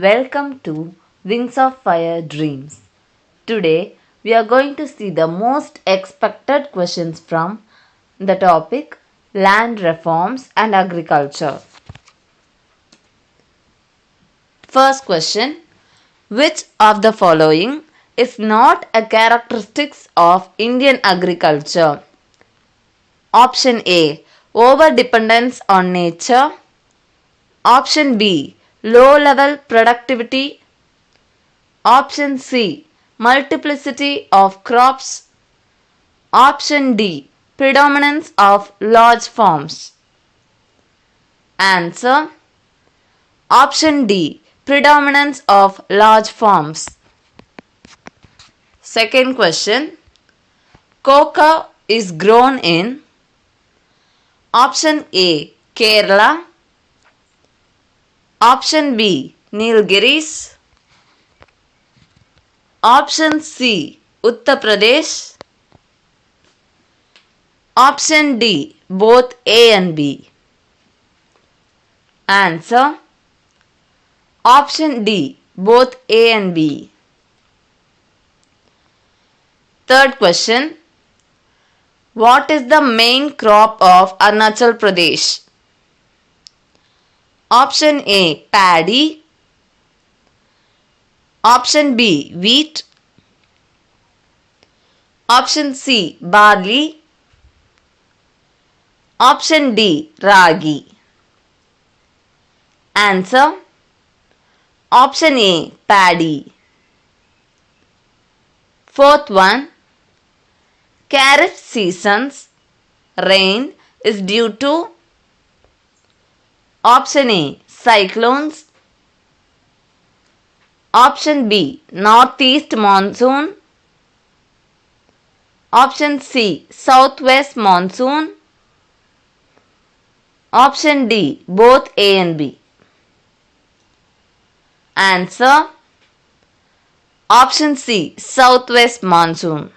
Welcome to Wings of Fire Dreams. Today we are going to see the most expected questions from the topic Land Reforms and Agriculture. First question: which of the following is not a characteristic of Indian agriculture? Option A: over dependence on nature. Option B: low level productivity. Option C: multiplicity of crops. Option D: predominance of large farms. Answer: Option D: predominance of large farms. Second question: cocoa is grown in Option A: Kerala. Option B: Nilgiris. Option C: Uttar Pradesh. Option D: both A and B. Answer: Option D: both A and B. Third question: what is the main crop of Arunachal Pradesh? Option A: paddy. Option B: wheat. Option C: barley. Option D: ragi. Answer: Option A: paddy. Fourth one: Kharif season's rain is due to Option A: cyclones. Option B: northeast monsoon. Option C: southwest monsoon. Option D: both A and B. Answer: Option C: southwest monsoon.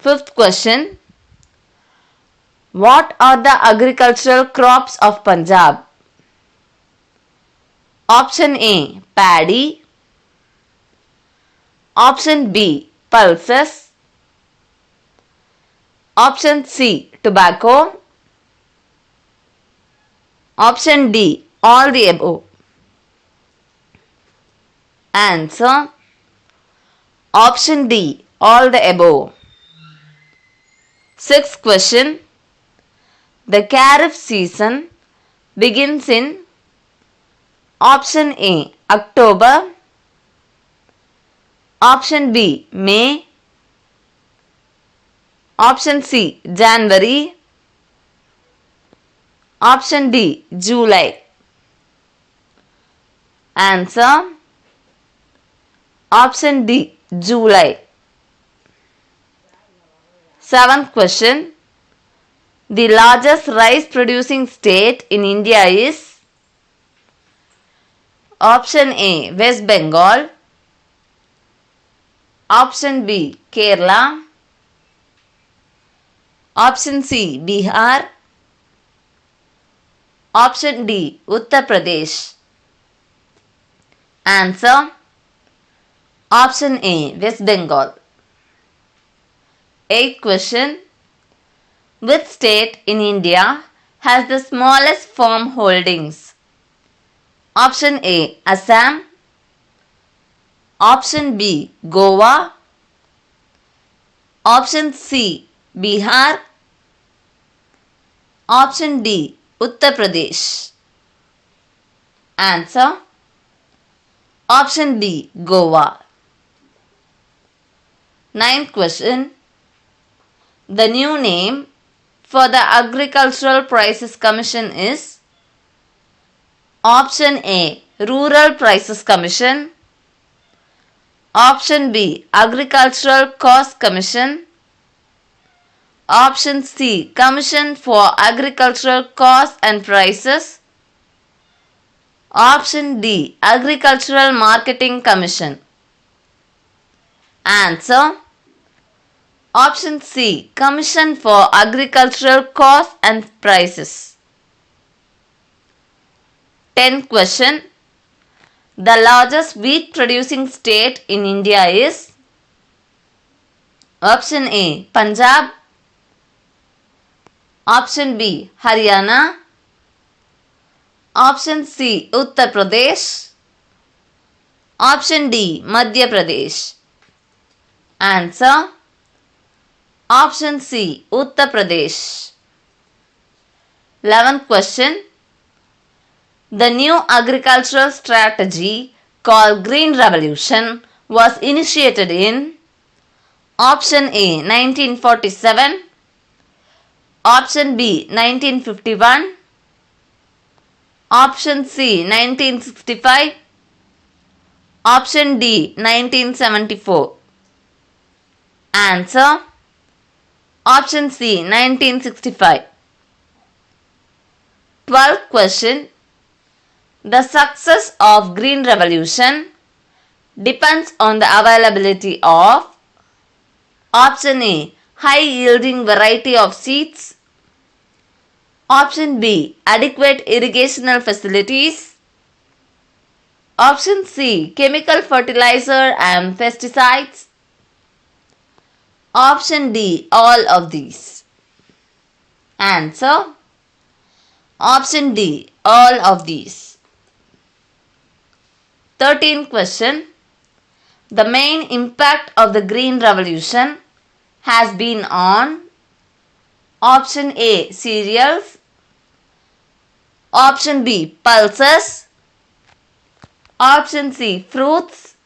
Fifth question: what are the agricultural crops of Punjab? Option A: paddy. Option B: pulses. Option C: tobacco. Option D: all the above. Answer: Option D: all the above. Sixth question: the Kharif season begins in Option A: October. Option B: May. Option C: January. Option D: July. Answer: Option D: July. Seventh question: the largest rice producing state in India is Option A: West Bengal. Option B: Kerala. Option C: Bihar. Option D: Uttar Pradesh. Answer: Option A: West Bengal. Eighth question: which state in India has the smallest farm holdings? Option A: Assam. Option B: Goa. Option C: Bihar. Option D: Uttar Pradesh. Answer: Option B: Goa. Ninth question: the new name for the Agricultural Prices Commission is Option A: Rural Prices Commission. Option B: Agricultural Cost Commission. Option C: Commission for Agricultural Costs and Prices. Option D: Agricultural Marketing Commission. Answer: Option C: Commission for Agricultural Costs and Prices. 10th question: The largest wheat producing state in India is option A, Punjab, option B, Haryana, option C, Uttar Pradesh, option D, Madhya Pradesh. Answer option C, Uttar Pradesh. 11th question. The new agricultural strategy called Green Revolution was initiated in option A 1947, option B 1951, option C 1965, option D 1974. Answer option C 1965. 12th question. The success of Green Revolution depends on the availability of option A, high yielding variety of seeds, option B, adequate irrigational facilities, option C, chemical fertilizer and pesticides, option D, all of these. Answer option D, all of these. 13th question. The main impact of the Green Revolution has been on option A, cereals, option B, pulses, option C, fruits,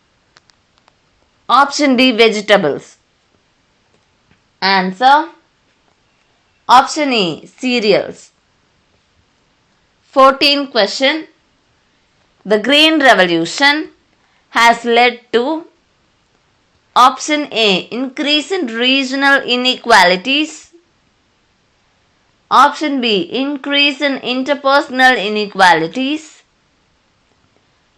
option D, vegetables. Answer option A, cereals. 14th question. The Green Revolution has led to option A, increase in regional inequalities, option B, increase in interpersonal inequalities,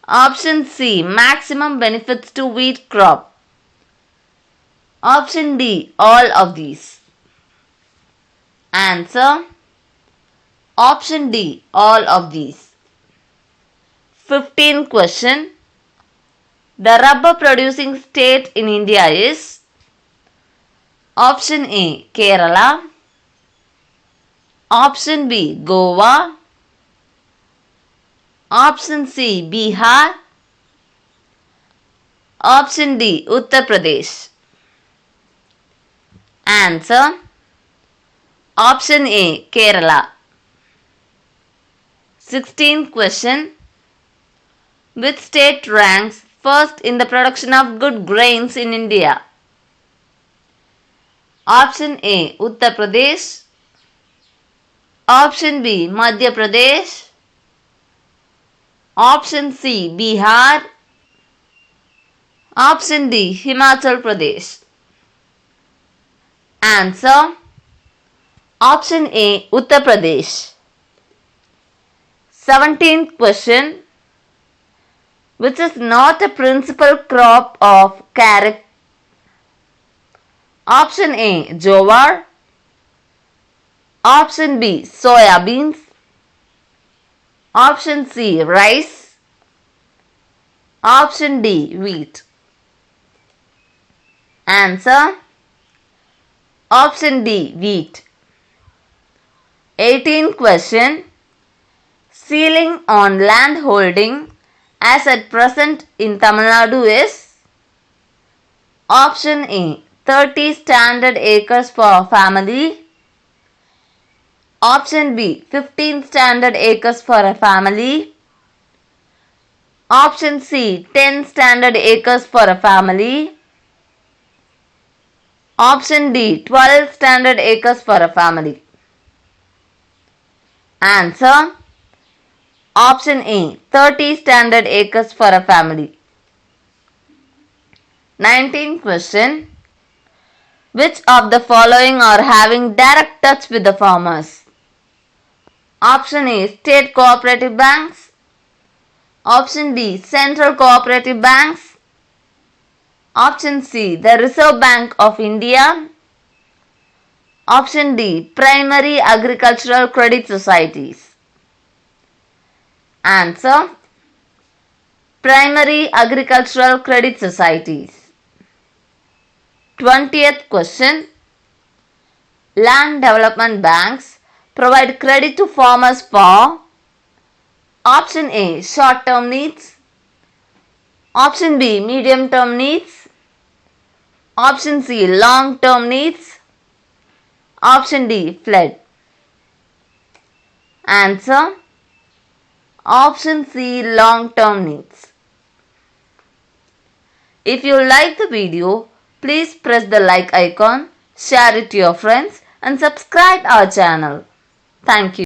option C, maximum benefits to wheat crop, option D, all of these. Answer option D, all of these. 15th question. The rubber producing state in India is option A, Kerala, option B, Goa, option C, Bihar, option D, Uttar Pradesh. Answer option A, Kerala. 16th question. Which state ranks first in the production of good grains in India? Option A, Uttar Pradesh, option B, Madhya Pradesh, option C, Bihar, option D, Himachal Pradesh. Answer option A, Uttar Pradesh. 17th question. Which is not a principal crop of kharif? Option A, jowar, option B, soya beans, option C, rice, option D, wheat. Answer option D, wheat. 18th question. Ceiling on land holding as at present in Tamil Nadu is option A, 30 standard acres for a family, option B, 15 standard acres for a family, option C, 10 standard acres for a family, option D, 12 standard acres for a family. Answer option A, 30 standard acres for a family. 19th question. Which of the following are having direct touch with the farmers? Option A, state cooperative banks, option B, central cooperative banks, option C, the Reserve Bank of India, option D, primary agricultural credit societies. Answer Primary agricultural credit societies. 20th question. Land development banks provide credit to farmers for option A, short term needs, option B, medium term needs, option C, long term needs, option D, flood. Answer option C, long term needs. If you like the video, please press the like icon, share it to your friends and subscribe our channel. Thank you.